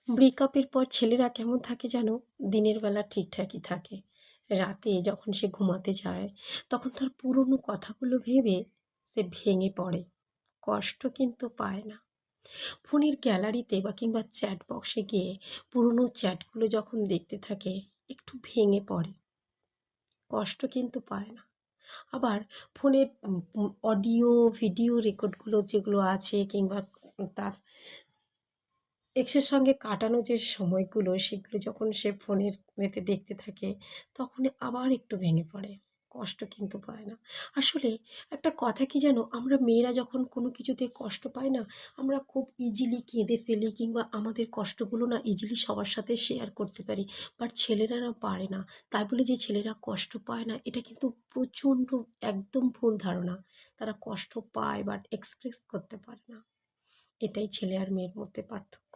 ব্রেকআপের পর ছেলেরা কেমন থাকে জানো? দিনের বেলা ঠিকঠাকই থাকে। রাতে যখন সে ঘুমাতে যায়, তখন তার পুরনো কথাগুলো ভেবে সে ভেঙে পড়ে। কষ্ট কিন্তু পায় না। ফোনের গ্যালারিতে বা কিংবা চ্যাট বক্সে গিয়ে পুরনো চ্যাটগুলো যখন দেখতে থাকে, একটু ভেঙে পড়ে। কষ্ট কিন্তু পায় না। আবার ফোনের অডিও, ভিডিও রেকর্ডগুলো যেগুলো আছে কিংবা তার এক্সের সঙ্গে কাটানো যে সময়গুলো সেগুলো যখন সে ফোনের এতে দেখতে থাকে, তখন আবার একটু ভেঙে পড়ে। কষ্ট কিন্তু পায় না। আসলে একটা কথা কি জানো? আমরা মেয়েরা যখন কোনো কিছুতে কষ্ট পাই না, আমরা খুব ইজিলি কেঁদে ফেলি কিংবা আমাদের কষ্টগুলো না ইজিলি সবার সাথে শেয়ার করতে পারি। বাট ছেলেরা না পারে না। তাই বলে যে ছেলেরা কষ্ট পায় না, এটা কিন্তু প্রচণ্ড একদম ভুল ধারণা। তারা কষ্ট পায় বাট এক্সপ্রেস করতে পারে না। এটাই ছেলে আর মেয়ের মধ্যে পার্থক্য।